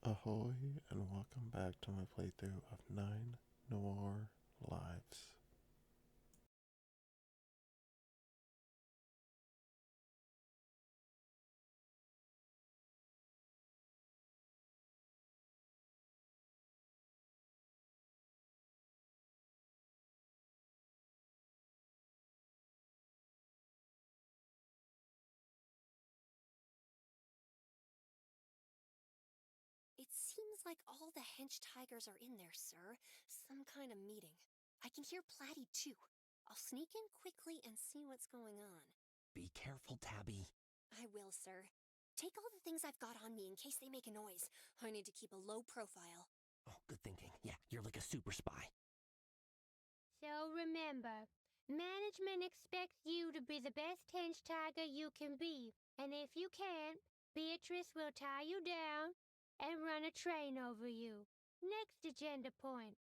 Ahoy, and welcome back to my playthrough of 9 Noir Lives. It seems like all the hench tigers are in there, sir. Some kind of meeting. I can hear Platy, too. I'll sneak in quickly and see what's going on. Be careful, Tabby. I will, sir. Take all the things I've got on me in case they make a noise. I need to keep a low profile. Oh, good thinking. Yeah, you're like a super spy. So remember, management expects you to be the best hench tiger you can be. And if you can't, Beatrice will tie you down and run a train over you. Next agenda point.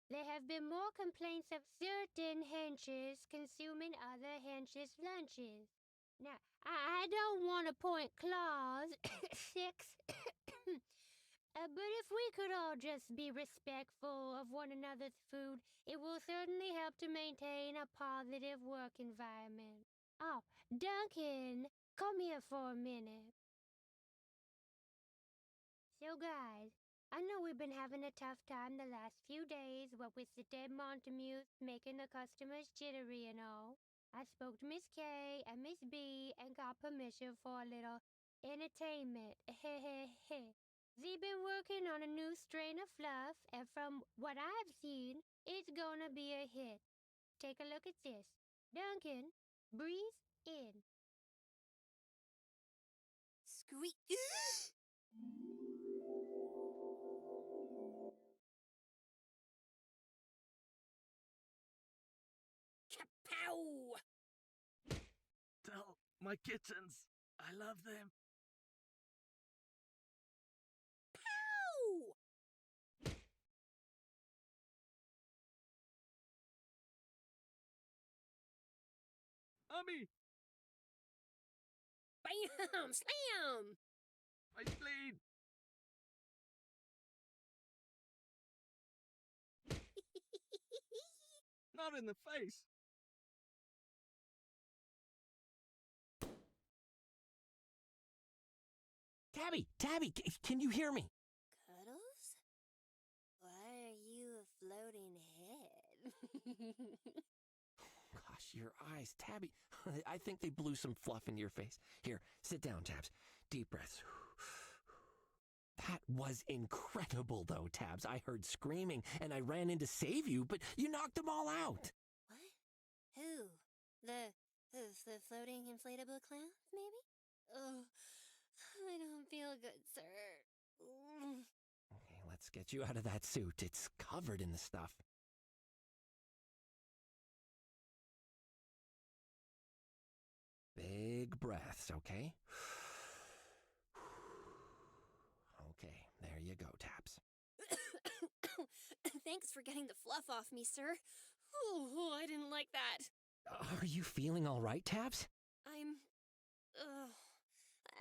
There have been more complaints of certain henches consuming other henches' lunches. Now, I don't want to point claws, six, but if we could all just be respectful of one another's food, it will certainly help to maintain a positive work environment. Oh, Duncan, come here for a minute. So guys, I know we've been having a tough time the last few days, what with the dead Montemute making the customers jittery and all. I spoke to Miss K and Miss B and got permission for a little entertainment. They've been working on a new strain of fluff, and from what I've seen, it's gonna be a hit. Take a look at this. Duncan, breathe in. Squeak. Kapow! Tell my kittens I love them. Pow! Ummy, Bam! Slam! I bleed. Not in the face. Tabby, can you hear me? Cuddles? Why are you a floating head? Gosh, your eyes, Tabby. I think they blew some fluff in your face. Here, sit down, Tabs. Deep breaths. That was incredible, though, Tabs. I heard screaming, and I ran in to save you, but you knocked them all out. What? Who? The floating inflatable clowns, maybe? Oh, I don't feel good, sir. Okay, let's get you out of that suit. It's covered in the stuff. Big breaths, okay? Okay, there you go, Tabs. Thanks for getting the fluff off me, sir. Oh, I didn't like that. Are you feeling all right, Tabs?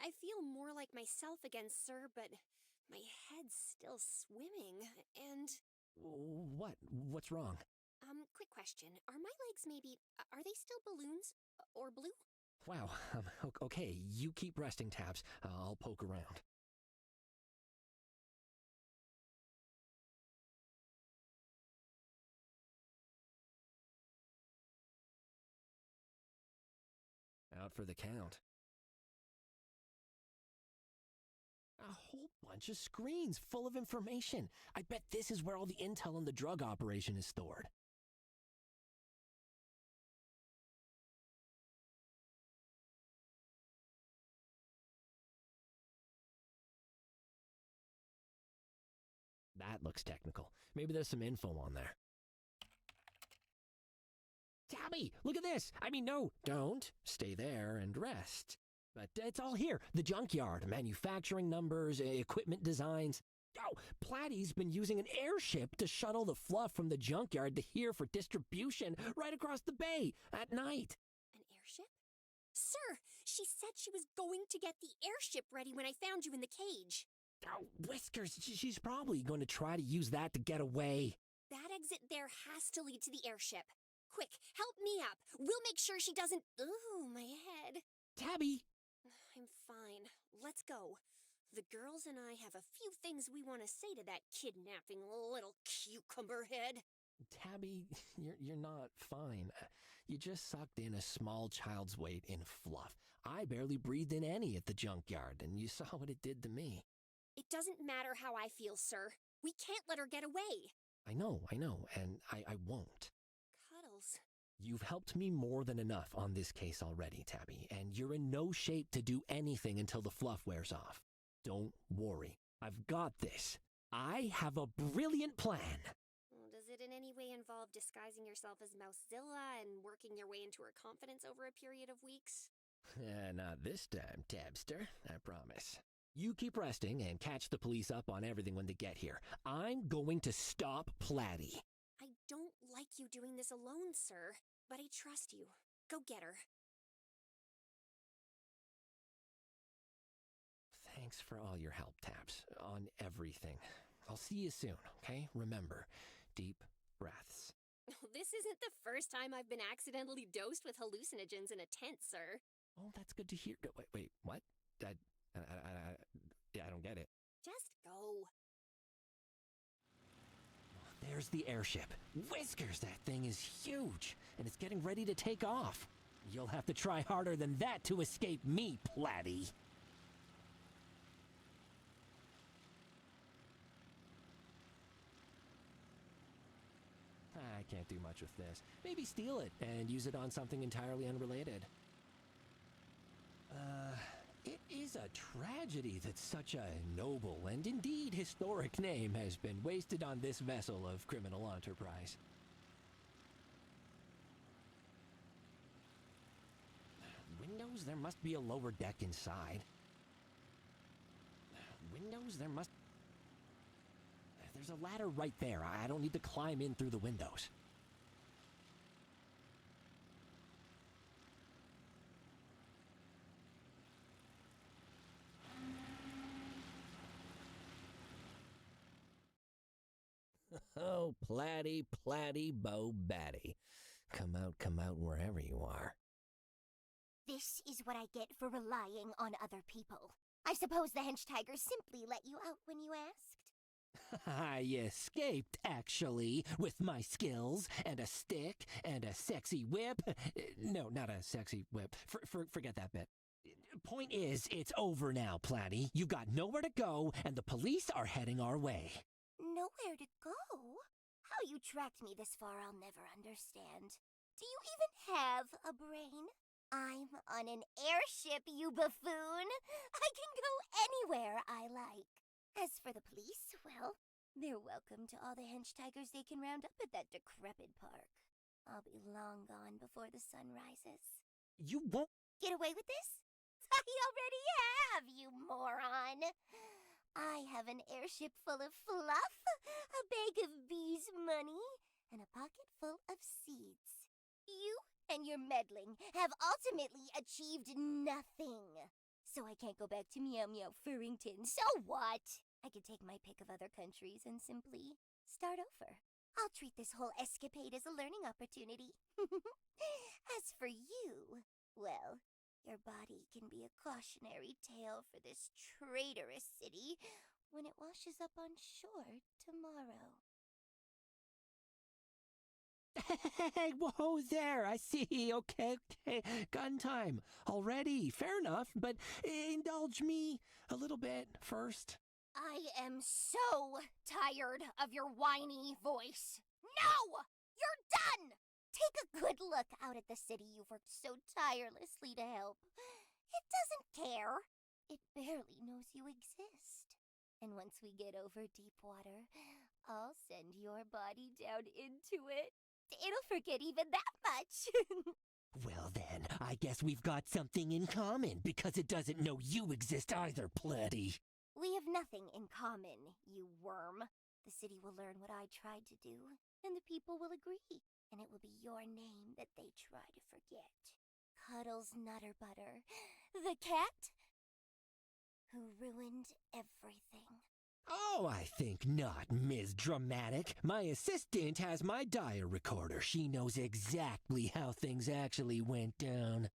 I feel more like myself again, sir, but my head's still swimming, and... What? What's wrong? Quick question. Are my legs maybe... Are they still balloons? Or blue? Wow, okay, you keep resting, Tabs. I'll poke around. Out for the count. A whole bunch of screens full of information. I bet this is where all the intel on the drug operation is stored. That looks technical. Maybe there's some info on there. Tabby, look at this. I mean, no, don't. Stay there and rest. But it's all here. The junkyard, manufacturing numbers, equipment designs. Oh, Platy's been using an airship to shuttle the fluff from the junkyard to here for distribution right across the bay at night. An airship? Sir, she said she was going to get the airship ready when I found you in the cage. Oh, Whiskers, she's probably going to try to use that to get away. That exit there has to lead to the airship. Quick, help me up. We'll make sure she doesn't... Ooh, my head. Tabby! I'm fine. Let's go. The girls and I have a few things we want to say to that kidnapping little cucumber head. Tabby, you're not fine. You just sucked in a small child's weight in fluff. I barely breathed in any at the junkyard, and you saw what it did to me. It doesn't matter how I feel, sir. We can't let her get away. I know, and I won't. Cuddles. You've helped me more than enough on this case already, Tabby, and you're in no shape to do anything until the fluff wears off. Don't worry. I've got this. I have a brilliant plan. Does it in any way involve disguising yourself as Mousezilla and working your way into her confidence over a period of weeks? Not this time, Tabster, I promise. You keep resting and catch the police up on everything when they get here. I'm going to stop Platy. I don't like you doing this alone, sir, but I trust you. Go get her. Thanks for all your help, Tabs, on everything. I'll see you soon, okay? Remember, deep breaths. This isn't the first time I've been accidentally dosed with hallucinogens in a tent, sir. Oh, that's good to hear. Wait, what? I don't get it. Just go. There's the airship. Whiskers, that thing is huge, and it's getting ready to take off. You'll have to try harder than that to escape me, Platy. I can't do much with this. Maybe steal it and use it on something entirely unrelated. It is a tragedy that such a noble and indeed historic name has been wasted on this vessel of criminal enterprise. Windows? There must be a lower deck inside. Windows? There's a ladder right there. I don't need to climb in through the windows. Oh, Platy, Bo Batty. Come out wherever you are. This is what I get for relying on other people. I suppose the hench tigers simply let you out when you asked. I escaped, actually, with my skills and a stick and a sexy whip. No, not a sexy whip. Forget that bit. Point is, it's over now, Platy. You've got nowhere to go, and the police are heading our way. Nowhere to go? How you tracked me this far, I'll never understand. Do you even have a brain? I'm on an airship, you buffoon. I can go anywhere I like. As for the police, well, they're welcome to all the hench tigers they can round up at that decrepit park. I'll be long gone before the sun rises. You won't get away with this? I already have, you moron. I have an airship full of fluff, a bag of bees' money, and a pocket full of seeds. You and your meddling have ultimately achieved nothing. So I can't go back to Meow Meow Furrington. So what? I could take my pick of other countries and simply start over. I'll treat this whole escapade as a learning opportunity. As for you, well, your body can be a cautionary tale for this traitorous city when it washes up on shore tomorrow. Hey, whoa there, I see. Okay. Gun time. Already. Fair enough, but indulge me a little bit first. I am so tired of your whiny voice. No! You're done! Take a good look out at the city you've worked so tirelessly to help. It doesn't care. It barely knows you exist. And once we get over deep water, I'll send your body down into it. It'll forget even that much. Well then, I guess we've got something in common, because it doesn't know you exist either, Platy. We have nothing in common, you worm. The city will learn what I tried to do, and the people will agree. And it will be your name that they try to forget. Cuddles Nutter Butter, the cat who ruined everything. Oh, I think not, Ms. Dramatic. My assistant has my dial recorder. She knows exactly how things actually went down.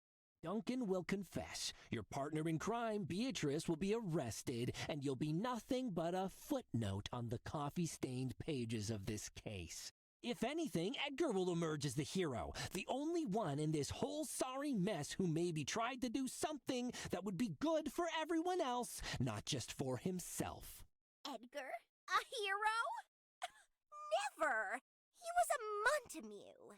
Duncan will confess. Your partner in crime, Beatrice, will be arrested, and you'll be nothing but a footnote on the coffee-stained pages of this case. If anything, Edgar will emerge as the hero, the only one in this whole sorry mess who maybe tried to do something that would be good for everyone else, not just for himself. Edgar? A hero? Never! He was a Montague.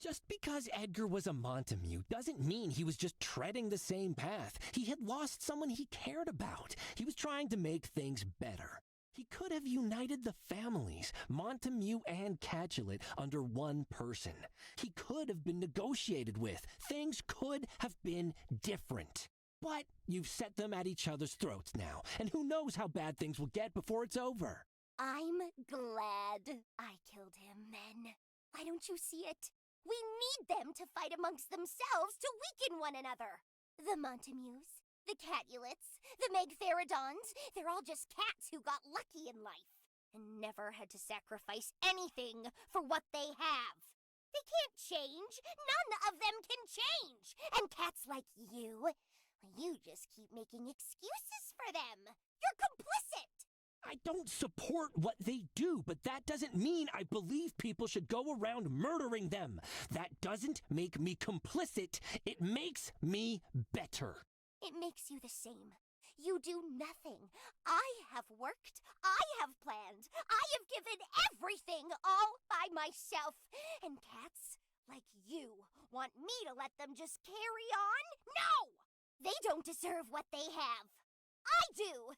Just because Edgar was a Montague doesn't mean he was just treading the same path. He had lost someone he cared about. He was trying to make things better. He could have united the families, Montague and Capulet, under one person. He could have been negotiated with. Things could have been different. But you've set them at each other's throats now, and who knows how bad things will get before it's over. I'm glad I killed him, men. Why don't you see it? We need them to fight amongst themselves to weaken one another. The Montagues, the Capulets, the Megtheridons, they're all just cats who got lucky in life and never had to sacrifice anything for what they have. They can't change. None of them can change. And cats like you just keep making excuses for them. You're complicit. I don't support what they do, but that doesn't mean I believe people should go around murdering them. That doesn't make me complicit. It makes me better. It makes you the same. You do nothing. I have worked. I have planned. I have given everything all by myself. And cats, like you, want me to let them just carry on? No! They don't deserve what they have. I do!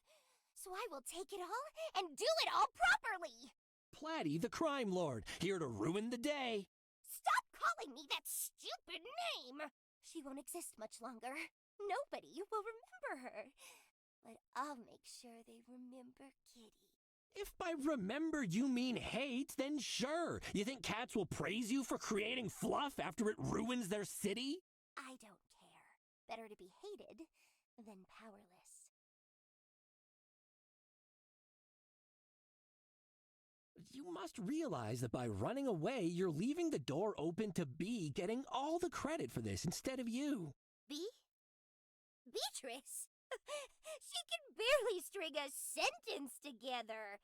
So I will take it all and do it all properly. Platty, the crime lord, here to ruin the day. Stop calling me that stupid name. She won't exist much longer. Nobody will remember her. But I'll make sure they remember Kitty. If by remember you mean hate, then sure. You think cats will praise you for creating fluff after it ruins their city? I don't care. Better to be hated than powerless. You must realize that by running away, you're leaving the door open to Bee getting all the credit for this instead of you. Bee? Beatrice? She can barely string a sentence together.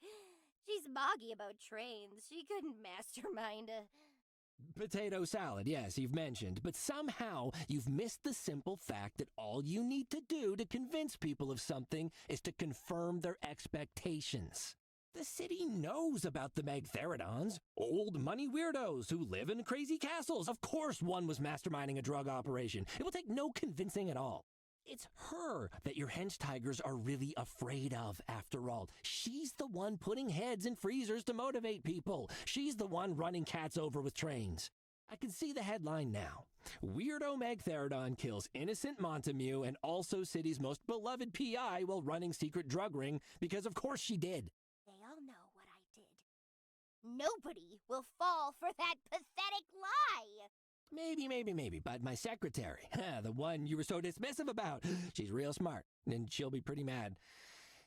She's moggy about trains. She couldn't mastermind a... Potato salad, yes, you've mentioned, but somehow you've missed the simple fact that all you need to do to convince people of something is to confirm their expectations. The city knows about the Megtheridons, old money weirdos who live in crazy castles. Of course one was masterminding a drug operation. It will take no convincing at all. It's her that your hench tigers are really afraid of, after all. She's the one putting heads in freezers to motivate people. She's the one running cats over with trains. I can see the headline now. Weirdo Megtheridon kills innocent Montague and also city's most beloved PI while running secret drug ring, because of course she did. They all know what I did. Nobody will fall for that pathetic lie. Maybe, but my secretary, the one you were so dismissive about, she's real smart, and she'll be pretty mad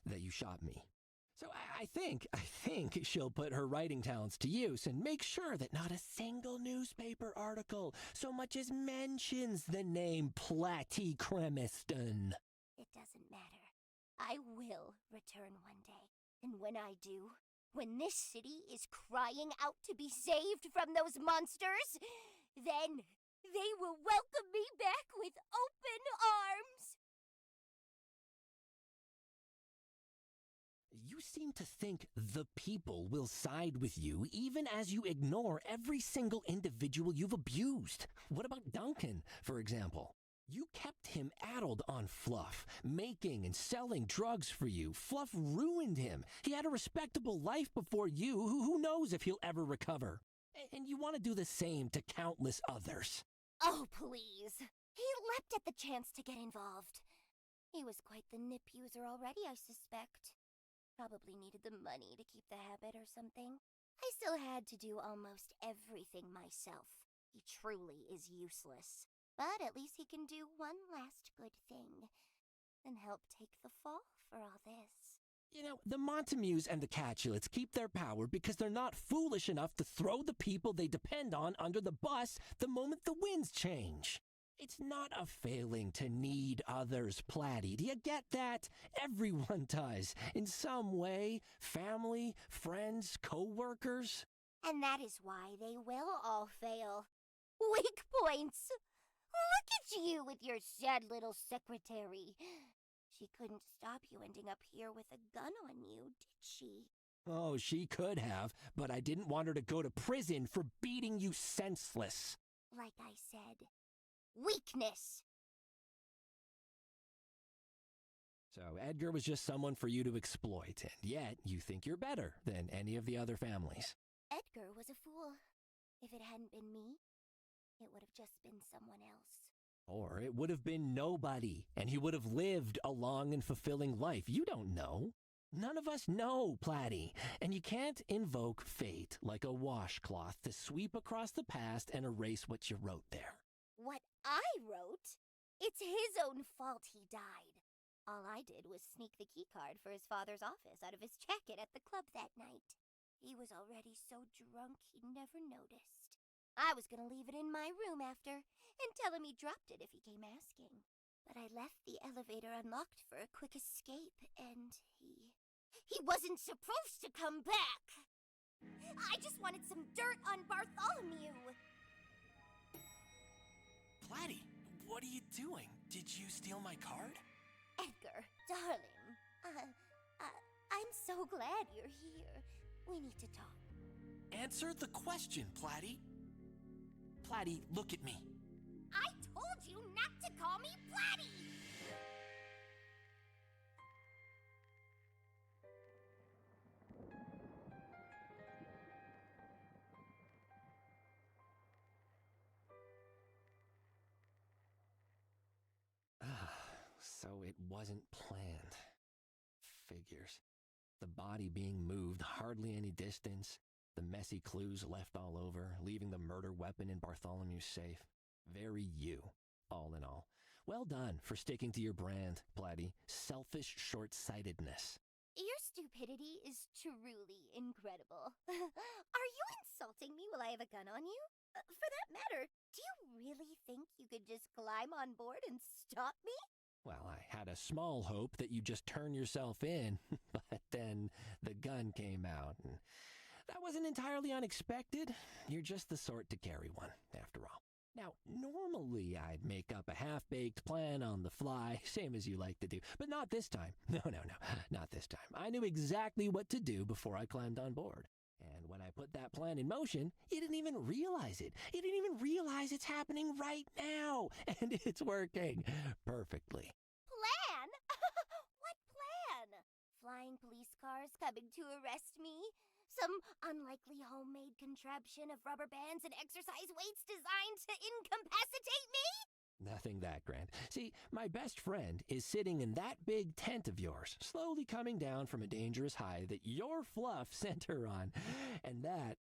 that you shot me. So I think she'll put her writing talents to use and make sure that not a single newspaper article so much as mentions the name Platty Cremiston. It doesn't matter. I will return one day. And when I do, when this city is crying out to be saved from those monsters, then they will welcome me back with open arms. You seem to think the people will side with you even as you ignore every single individual you've abused. What about Duncan, for example? You kept him addled on Fluff, making and selling drugs for you. Fluff ruined him. He had a respectable life before you. Who knows if he'll ever recover? And you want to do the same to countless others. Oh, please. He leapt at the chance to get involved. He was quite the nip user already, I suspect. Probably needed the money to keep the habit or something. I still had to do almost everything myself. He truly is useless. But at least he can do one last good thing and help take the fall for all this. You know, the Montamues and the Catulets keep their power because they're not foolish enough to throw the people they depend on under the bus the moment the winds change. It's not a failing to need others, Platy. Do you get that? Everyone does, in some way. Family, friends, co-workers. And that is why they will all fail. Weak points! Look at you with your sad little secretary. She couldn't stop you ending up here with a gun on you, did she? Oh, she could have, but I didn't want her to go to prison for beating you senseless. Like I said, weakness. So Edgar was just someone for you to exploit, and yet you think you're better than any of the other families. Edgar was a fool. If it hadn't been me, it would have just been someone else. Or it would have been nobody, and he would have lived a long and fulfilling life. You don't know. None of us know, Platy. And you can't invoke fate like a washcloth to sweep across the past and erase what you wrote there. What I wrote? It's his own fault he died. All I did was sneak the keycard for his father's office out of his jacket at the club that night. He was already so drunk he never noticed. I was gonna leave it in my room after and tell him he dropped it if he came asking. But I left the elevator unlocked for a quick escape, and he wasn't supposed to come back. I just wanted some dirt on Bartholomew. Platy, what are you doing? Did you steal my card? Edgar, darling, I'm so glad you're here. We need to talk. Answer the question, Platy. Platy, look at me. I told you not to call me Platy! So it wasn't planned. Figures. The body being moved hardly any distance. The messy clues left all over, leaving the murder weapon in Bartholomew's safe. Very you, all in all. Well done for sticking to your brand, Platy. Selfish short-sightedness. Your stupidity is truly incredible. Are you insulting me while I have a gun on you? For that matter, do you really think you could just climb on board and stop me? Well, I had a small hope that you'd just turn yourself in, but then the gun came out, and that wasn't entirely unexpected. You're just the sort to carry one, after all. Now, normally I'd make up a half-baked plan on the fly, same as you like to do, but not this time. No, not this time. I knew exactly what to do before I climbed on board. And when I put that plan in motion, you didn't even realize it. You didn't even realize it's happening right now, and it's working perfectly. Plan? What plan? Flying police cars coming to arrest me? Some unlikely homemade contraption of rubber bands and exercise weights designed to incapacitate me? Nothing that grand. See, my best friend is sitting in that big tent of yours, slowly coming down from a dangerous high that your fluff sent her on, and that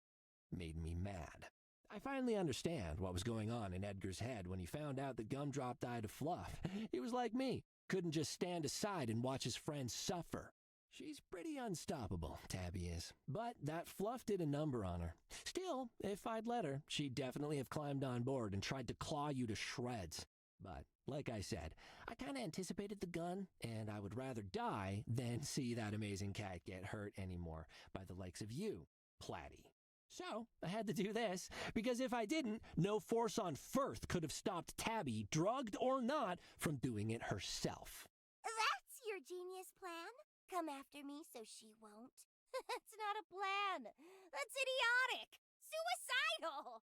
made me mad. I finally understand what was going on in Edgar's head when he found out that Gumdrop died of fluff. He was like me, couldn't just stand aside and watch his friends suffer. She's pretty unstoppable, Tabby is, but that fluff did a number on her. Still, if I'd let her, she'd definitely have climbed on board and tried to claw you to shreds. But, like I said, I kinda anticipated the gun, and I would rather die than see that amazing cat get hurt anymore by the likes of you, Platy. So, I had to do this, because if I didn't, no force on Firth could have stopped Tabby, drugged or not, from doing it herself. That's your genius plan? Come after me so she won't? That's not a plan. That's idiotic. Suicidal.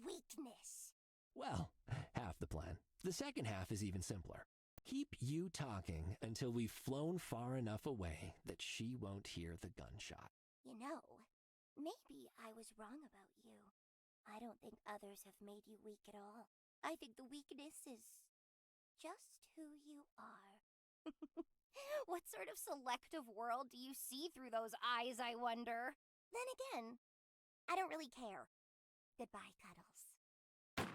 Weakness. Well, half the plan. The second half is even simpler. Keep you talking until we've flown far enough away that she won't hear the gunshot. You know, maybe I was wrong about you. I don't think others have made you weak at all. I think the weakness is just who you are. What sort of selective world do you see through those eyes, I wonder? Then again, I don't really care. Goodbye, Cuddles.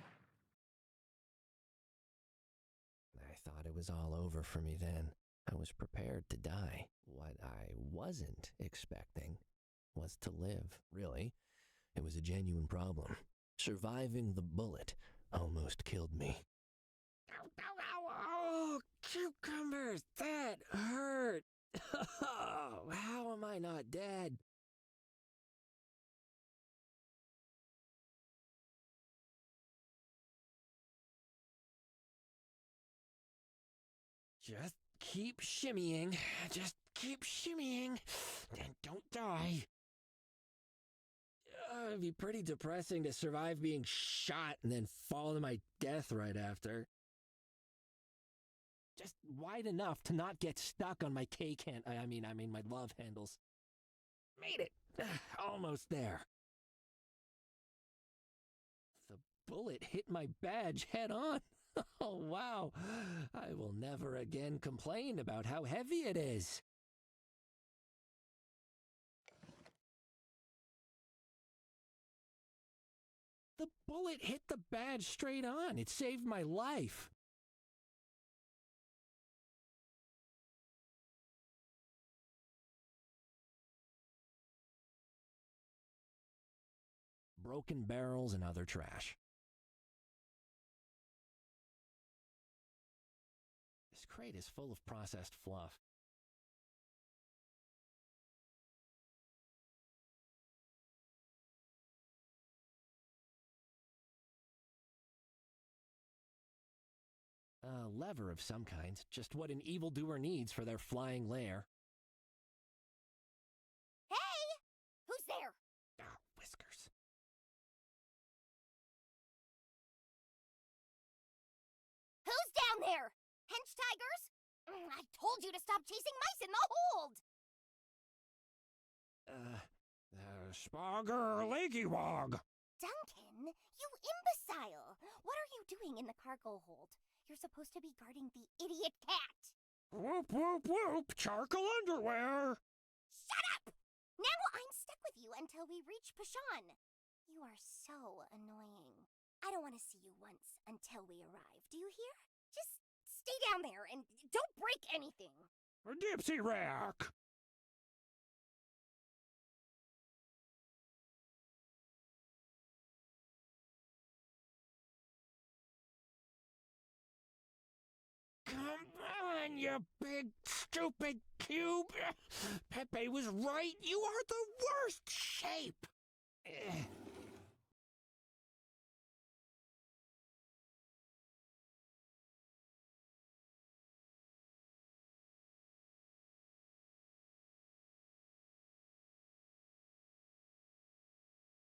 I thought it was all over for me then. I was prepared to die. What I wasn't expecting was to live, really. It was a genuine problem. Surviving the bullet almost killed me. Ow, ow, ow, oh, cucumbers, that hurt. How am I not dead? Just keep shimmying. Just keep shimmying. And don't die. It'd be pretty depressing to survive being shot and then fall to my death right after. Just wide enough to not get stuck on my cake hand. I mean my love handles. Made it. Almost there. The bullet hit my badge head on. Oh, wow. I will never again complain about how heavy it is. The bullet hit the badge straight on. It saved my life. Broken barrels and other trash. This crate is full of processed fluff. A lever of some kind, just what an evildoer needs for their flying lair. Hey! Who's there? Ah, whiskers. Who's down there? Hench tigers? I told you to stop chasing mice in the hold! Spogger Lakey-wog. Duncan, you imbecile! What are you doing in the cargo hold? You're supposed to be guarding the idiot cat! Whoop, whoop, whoop, charcoal underwear! Shut up! Now I'm stuck with you until we reach Pashan. You are so annoying. I don't want to see you once until we arrive. Do you hear? Just stay down there and don't break anything. A dipsy rack! Come on, you big, stupid cube! Pepe was right. You are the worst shape!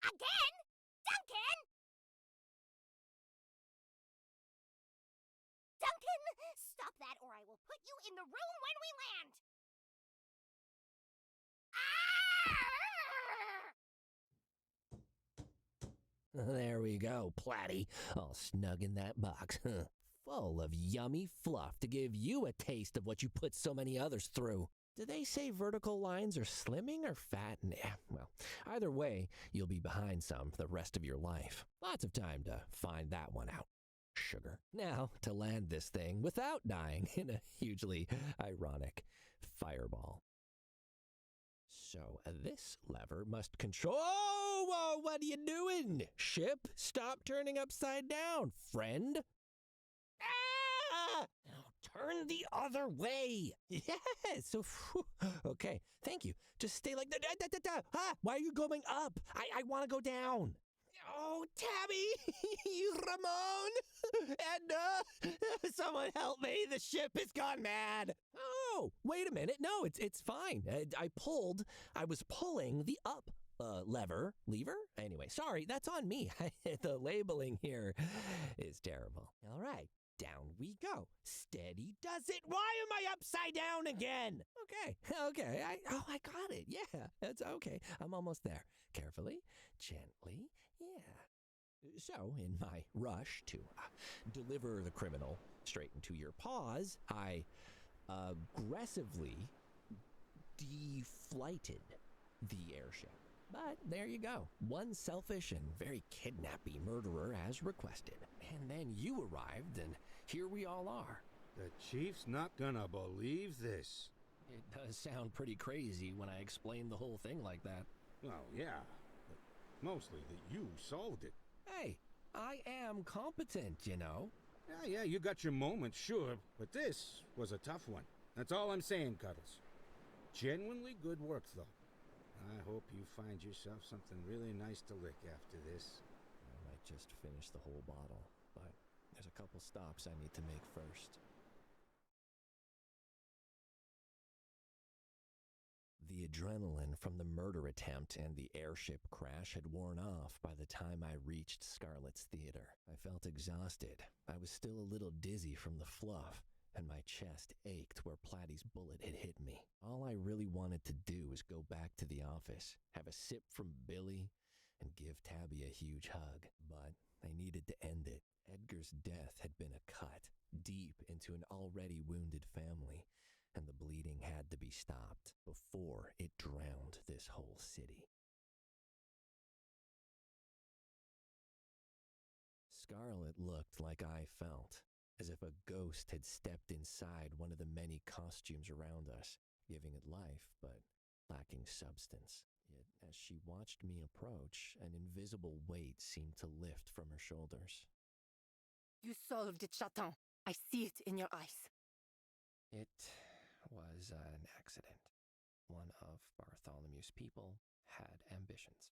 Again? Duncan! Duncan, stop that or I will put you in the room when we land! There we go, Platty, all snug in that box, full of yummy fluff to give you a taste of what you put so many others through. Do they say vertical lines are slimming or fat? Well, either way, you'll be behind some for the rest of your life. Lots of time to find that one out. Sugar. Now, to land this thing without dying in a hugely ironic fireball. So, this lever must control... Whoa, what are you doing? Ship, stop turning upside down, friend. Ah! Now turn the other way. Yes. Okay, thank you. Just stay like that. Ah, why are you going up? I want to go down. Oh, Tabby! Ramon! Edna! Someone help me! The ship has gone mad! Oh, wait a minute. No, it's fine. I was pulling the up lever? Anyway, sorry, that's on me. The labeling here is terrible. All right, down we go. Steady does it. Why am I upside down again? Okay. I got it. Yeah, that's okay. I'm almost there. Carefully, gently, yeah. So, in my rush to deliver the criminal straight into your paws, I aggressively deflighted the airship. But there you go. One selfish and very kidnappy murderer as requested. And then you arrived, and here we all are. The chief's not gonna believe this. It does sound pretty crazy when I explain the whole thing like that. Well, yeah, but mostly that you solved it. Hey, I am competent, you know. Yeah, you got your moments, sure, but this was a tough one. That's all I'm saying, Cuddles. Genuinely good work, though. I hope you find yourself something really nice to lick after this. I might just finish the whole bottle, but there's a couple stops I need to make first. The adrenaline from the murder attempt and the airship crash had worn off by the time I reached Scarlett's theater. I felt exhausted. I was still a little dizzy from the fluff, and my chest ached where Platy's bullet had hit me. All I really wanted to do was go back to the office, have a sip from Billy, and give Tabby a huge hug. But I needed to end it. Edgar's death had been a cut deep into an already wounded family, and the bleeding had to be stopped before it drowned this whole city. Scarlett looked like I felt, as if a ghost had stepped inside one of the many costumes around us, giving it life, but lacking substance. Yet, as she watched me approach, an invisible weight seemed to lift from her shoulders. You solved it, Chaton. I see it in your eyes. It was an accident. One of Bartholomew's people had ambitions.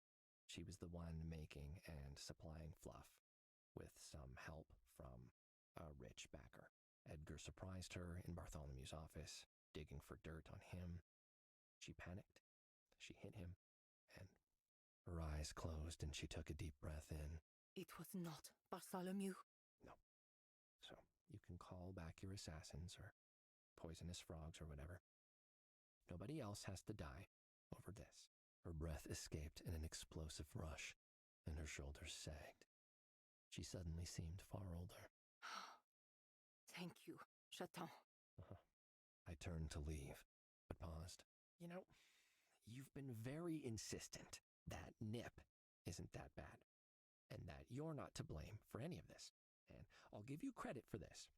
She was the one making and supplying fluff, with some help from a rich backer. Edgar surprised her in Bartholomew's office, digging for dirt on him. She panicked. She hit him, and her eyes closed and she took a deep breath in. It was not Bartholomew. No. So you can call back your assassins or poisonous frogs or whatever. Nobody else has to die over this. Her breath escaped in an explosive rush, and her shoulders sagged. She suddenly seemed far older. Thank you, Chaton. I turned to leave, but paused. You know, you've been very insistent that Nip isn't that bad, and that you're not to blame for any of this. And I'll give you credit for this.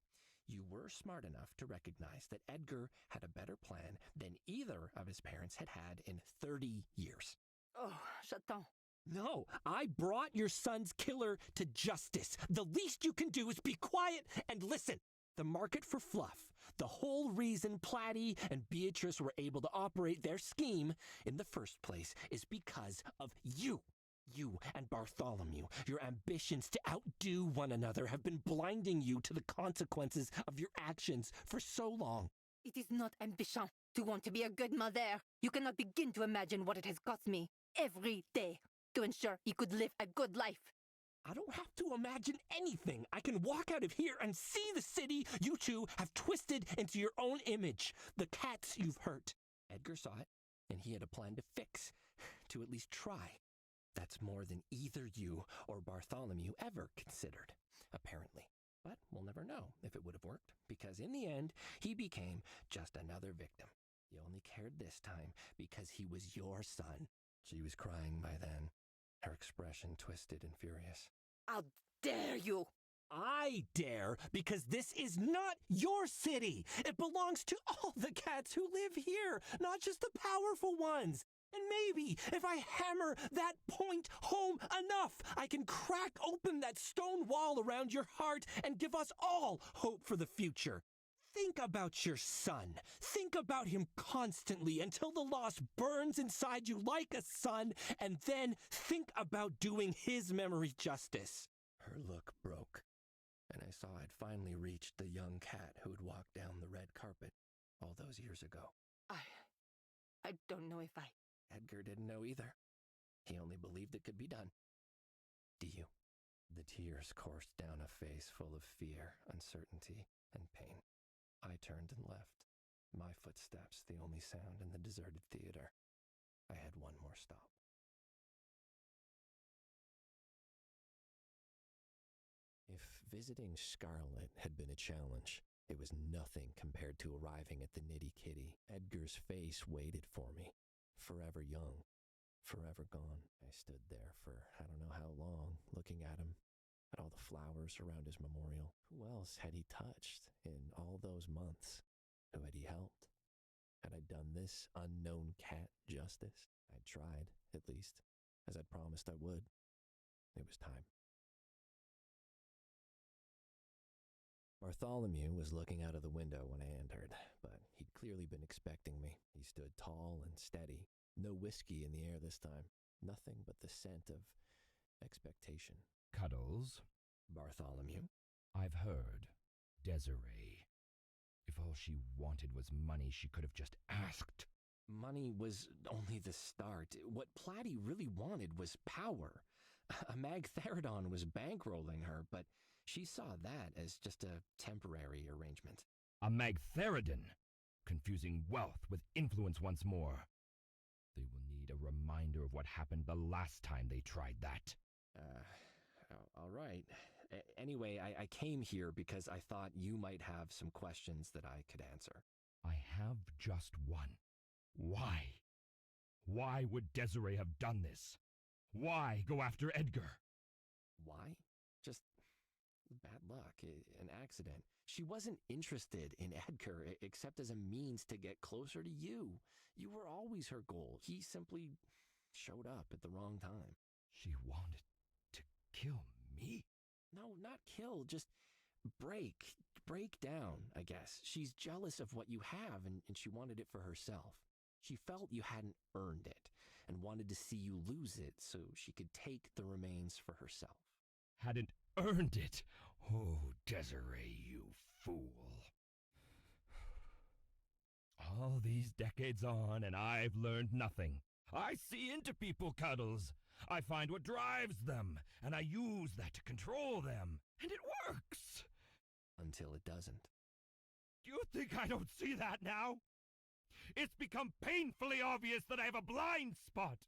You were smart enough to recognize that Edgar had a better plan than either of his parents had had in 30 years. Oh, Chaton. No, I brought your son's killer to justice. The least you can do is be quiet and listen. The market for fluff, the whole reason Platy and Beatrice were able to operate their scheme in the first place is because of you. You and Bartholomew, your ambitions to outdo one another have been blinding you to the consequences of your actions for so long. It is not ambition to want to be a good mother. You cannot begin to imagine what it has cost me every day to ensure he could live a good life. I don't have to imagine anything. I can walk out of here and see the city you two have twisted into your own image. The cats you've hurt. Edgar saw it, and he had a plan to fix, to at least try. That's more than either you or Bartholomew ever considered, apparently. But we'll never know if it would have worked, because in the end, he became just another victim. He only cared this time because he was your son. She was crying by then, her expression twisted and furious. How dare you! I dare, because this is not your city. It belongs to all the cats who live here, not just the powerful ones. And maybe if I hammer that point home enough, I can crack open that stone wall around your heart and give us all hope for the future. Think about your son. Think about him constantly until the loss burns inside you like a sun, and then think about doing his memory justice. Her look broke, and I saw I'd finally reached the young cat who had walked down the red carpet all those years ago. I don't know if I... Edgar didn't know either. He only believed it could be done. Do you? The tears coursed down a face full of fear, uncertainty, and pain. I turned and left, my footsteps the only sound in the deserted theater. I had one more stop. If visiting Scarlett had been a challenge, it was nothing compared to arriving at the Nitty Kitty. Edgar's face waited for me, forever young, forever gone. I stood there for I don't know how long, looking at him, at all the flowers around his memorial. Who else had he touched in all those months? Who had he helped? Had I done this unknown cat justice? I'd tried, at least, as I'd promised I would. It was time. Bartholomew was looking out of the window when I entered, but he'd clearly been expecting me. He stood tall and steady. No whiskey in the air this time. Nothing but the scent of expectation. Cuddles, Bartholomew? I've heard. Desiree. If all she wanted was money, she could have just asked. Money was only the start. What Platy really wanted was power. A Magtheridon was bankrolling her, but she saw that as just a temporary arrangement. A Magtheridon, confusing wealth with influence once more. They will need a reminder of what happened the last time they tried that. All right. Anyway, I came here because I thought you might have some questions that I could answer. I have just one. Why? Why would Desiree have done this? Why go after Edgar? Why? Just bad luck, an accident. She wasn't interested in Edgar except as a means to get closer to you. You were always her goal. He simply showed up at the wrong time. She wanted to kill me? No, not kill, just break down, I guess. She's jealous of what you have, and she wanted it for herself. She felt you hadn't earned it and wanted to see you lose it so she could take the remains for herself. Hadn't earned it? Oh, Desiree, you fool. All these decades on, and I've learned nothing. I see into people, Cuddles. I find what drives them, and I use that to control them. And it works. Until it doesn't. Do you think I don't see that now? It's become painfully obvious that I have a blind spot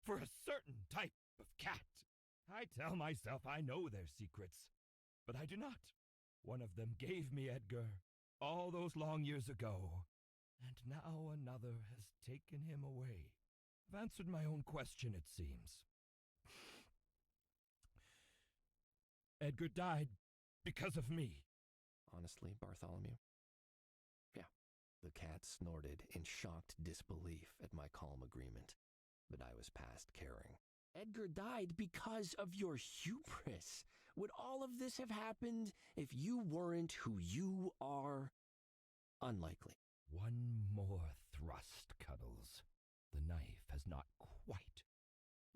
for a certain type of cat. I tell myself I know their secrets, but I do not. One of them gave me Edgar all those long years ago, and now another has taken him away. I've answered my own question, it seems. Edgar died because of me. Honestly, Bartholomew? Yeah. The cat snorted in shocked disbelief at my calm agreement, but I was past caring. Edgar died because of your hubris. Would all of this have happened if you weren't who you are? Unlikely. One more thrust, Cuddles. The knife has not quite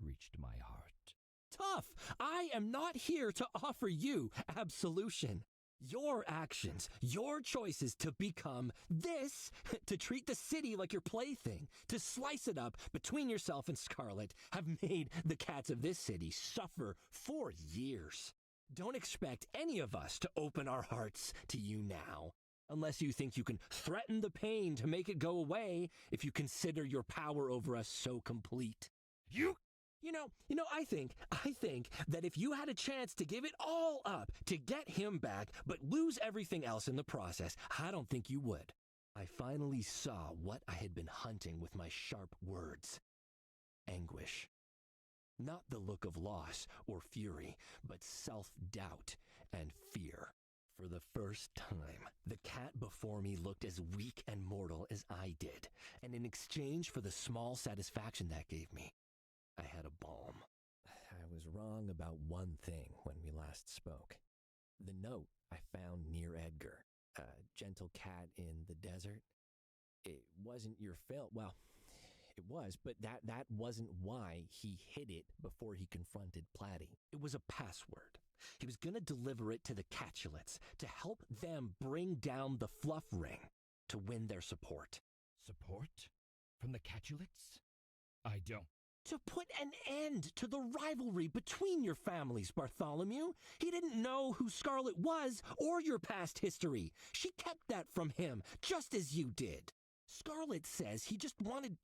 reached my heart. Tough! I am not here to offer you absolution. Your actions, your choices to become this, to treat the city like your plaything, to slice it up between yourself and Scarlet, have made the cats of this city suffer for years. Don't expect any of us to open our hearts to you now, unless you think you can threaten the pain to make it go away if you consider your power over us so complete. You know, I think that if you had a chance to give it all up to get him back, but lose everything else in the process, I don't think you would. I finally saw what I had been hunting with my sharp words. Anguish. Not the look of loss or fury, but self-doubt and fear. For the first time, the cat before me looked as weak and mortal as I did, and in exchange for the small satisfaction that gave me, I had a balm. I was wrong about one thing when we last spoke. The note I found near Edgar, a gentle cat in the desert. It wasn't your fault. Well, it was, but that wasn't why he hid it before he confronted Platy. It was a password. He was going to deliver it to the Catulets to help them bring down the Fluff Ring to win their support. Support? From the Catulets? I don't. To put an end to the rivalry between your families, Bartholomew. He didn't know who Scarlet was or your past history. She kept that from him, just as you did. Scarlet says he just wanted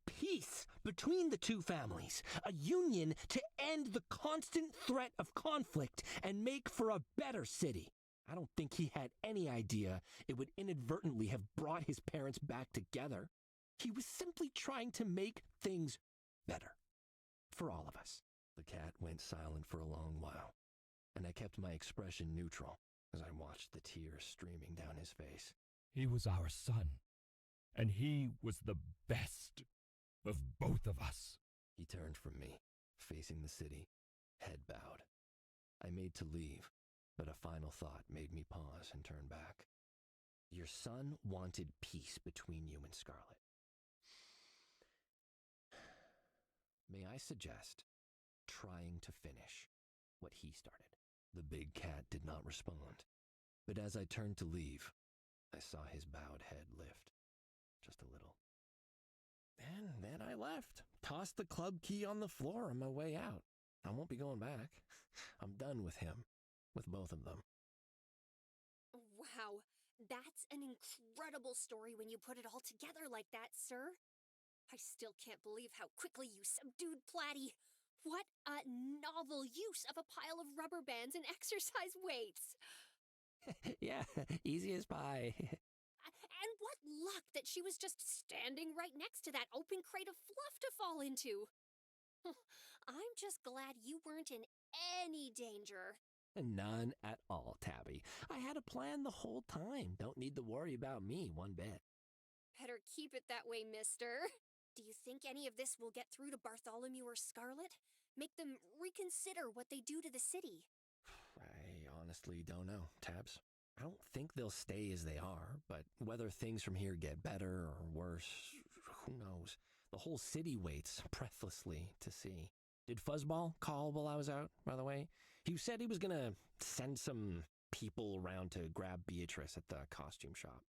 peace between the two families, a union to end the constant threat of conflict and make for a better city. I don't think he had any idea it would inadvertently have brought his parents back together. He was simply trying to make things better. For all of us. The cat went silent for a long while, and I kept my expression neutral as I watched the tears streaming down his face. He was our son, and he was the best of both of us. He turned from me, facing the city, head bowed. I made to leave, but a final thought made me pause and turn back. Your son wanted peace between you and Scarlet. May I suggest trying to finish what he started? The big cat did not respond, but as I turned to leave, I saw his bowed head lift, just a little. And then I left, tossed the club key on the floor on my way out. I won't be going back. I'm done with him, with both of them. Wow, that's an incredible story when you put it all together like that, sir. I still can't believe how quickly you subdued Platty. What a novel use of a pile of rubber bands and exercise weights. Yeah, easy as pie. And what luck that she was just standing right next to that open crate of fluff to fall into. I'm just glad you weren't in any danger. None at all, Tabby. I had a plan the whole time. Don't need to worry about me one bit. Better keep it that way, mister. Do you think any of this will get through to Bartholomew or Scarlet? Make them reconsider what they do to the city? I honestly don't know, Tabs. I don't think they'll stay as they are, but whether things from here get better or worse, who knows? The whole city waits breathlessly to see. Did Fuzzball call while I was out, by the way? He said he was gonna send some people around to grab Beatrice at the costume shop.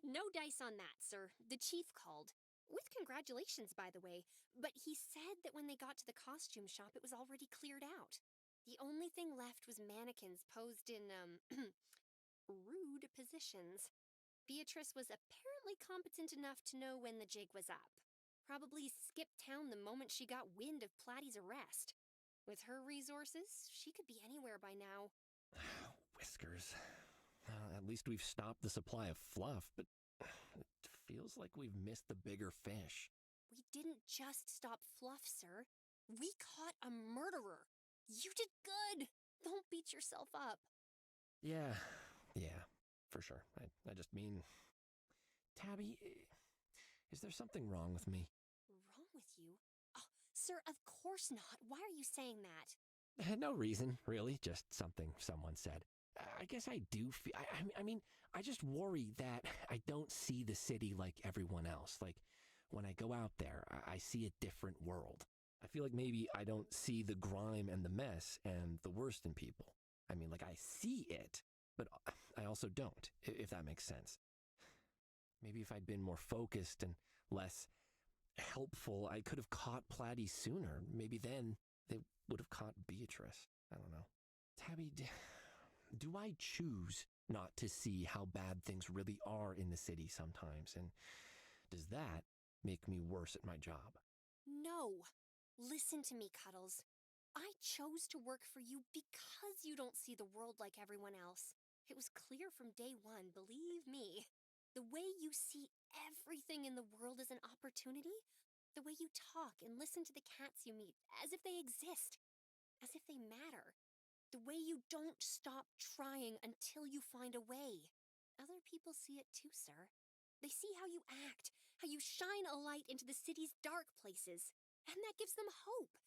No dice on that, sir. The chief called. With congratulations, by the way. But he said that when they got to the costume shop, it was already cleared out. The only thing left was mannequins posed in, rude positions. Beatrice was apparently competent enough to know when the jig was up. Probably skipped town the moment she got wind of Platty's arrest. With her resources, she could be anywhere by now. Whiskers. At least we've stopped the supply of fluff, but it feels like we've missed the bigger fish. We didn't just stop fluff, sir. We caught a murderer. You did good. Don't beat yourself up. Yeah, for sure. I just mean, Tabby, is there something wrong with me? Wrong with you? Oh, sir, of course not. Why are you saying that? No reason, really. Just something someone said. I guess I do feel... I mean, I just worry that I don't see the city like everyone else. Like, when I go out there, I see a different world. I feel like maybe I don't see the grime and the mess and the worst in people. I mean, like, I see it, but I also don't, if that makes sense. Maybe if I'd been more focused and less helpful, I could have caught Platty sooner. Maybe then they would have caught Beatrice. I don't know. Tabby, do I choose not to see how bad things really are in the city sometimes? And does that make me worse at my job? No. Listen to me, Cuddles. I chose to work for you because you don't see the world like everyone else. It was clear from day one, believe me. The way you see everything in the world as an opportunity, the way you talk and listen to the cats you meet as if they exist, as if they matter. The way you don't stop trying until you find a way. Other people see it too, sir. They see how you act, how you shine a light into the city's dark places, and that gives them hope.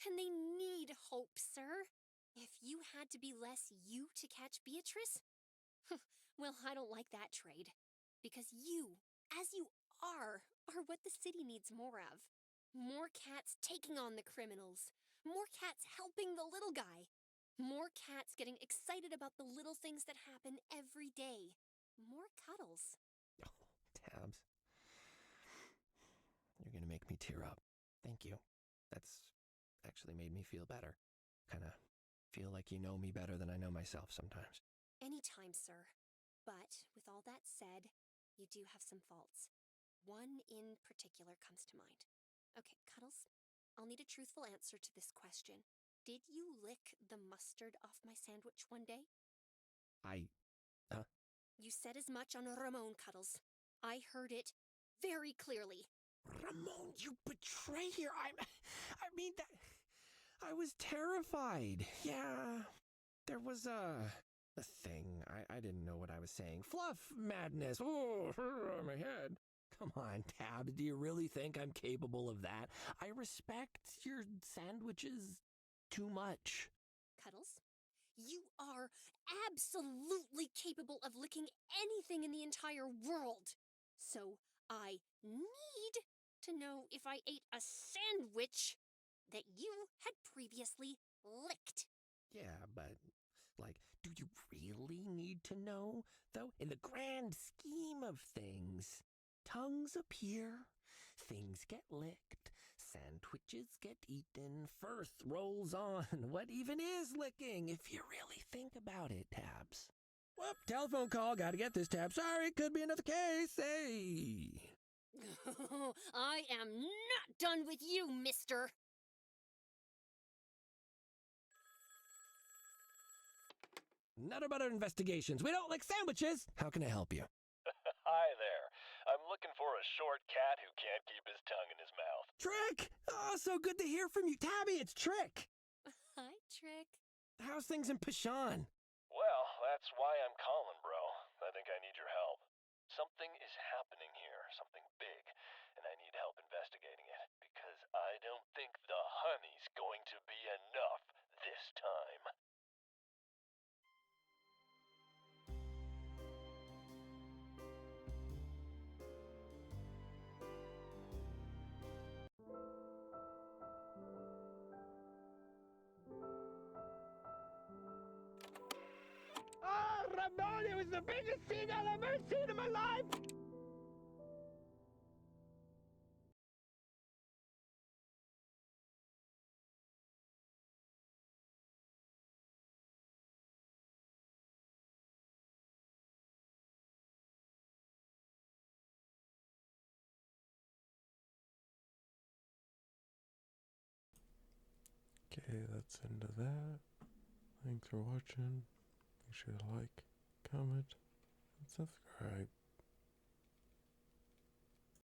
And they need hope, sir. If you had to be less you to catch Beatrice, well, I don't like that trade. Because you, as you are what the city needs more of. More cats taking on the criminals. More cats helping the little guy. More cats getting excited about the little things that happen every day. More cuddles. Oh, Tabs. You're gonna make me tear up. Thank you. That's actually made me feel better. Kinda feel like you know me better than I know myself sometimes. Anytime, sir. But, with all that said, you do have some faults. One in particular comes to mind. Okay, Cuddles, I'll need a truthful answer to this question. Did you lick the mustard off my sandwich one day? Huh? You said as much on Ramon, Cuddles. I heard it very clearly. Ramon, you betrayer! I mean that. I was terrified. Yeah, there was a thing. I didn't know what I was saying. Fluff madness. Oh, my head. Come on, Tab. Do you really think I'm capable of that? I respect your sandwiches too much. Cuddles, you are absolutely capable of licking anything in the entire world. So I need to know if I ate a sandwich that you had previously licked. Yeah, but, like, do you really need to know, though? In the grand scheme of things, tongues appear, things get licked, sandwiches get eaten, Firth rolls on. What even is licking, if you really think about it, Tabs? Whoop, telephone call, gotta get this, Tab. Sorry, could be another case, hey! I am not done with you, mister. Nutter Butter Investigations. We don't lick sandwiches. How can I help you? Hi there. I'm looking for a short cat who can't keep his tongue in his mouth. Trick! Oh, so good to hear from you. Tabby, it's Trick. Hi, Trick. How's things in Pashan? Well, that's why I'm calling, bro. I think I need your help. Something is happening here, something big, and I need help investigating it, because I don't think the honey's going to be enough this time. Oh, Ramon, it was the biggest scene I've ever seen in my life! Okay, that's into that. Thanks for watching. Make sure to like, comment, and subscribe.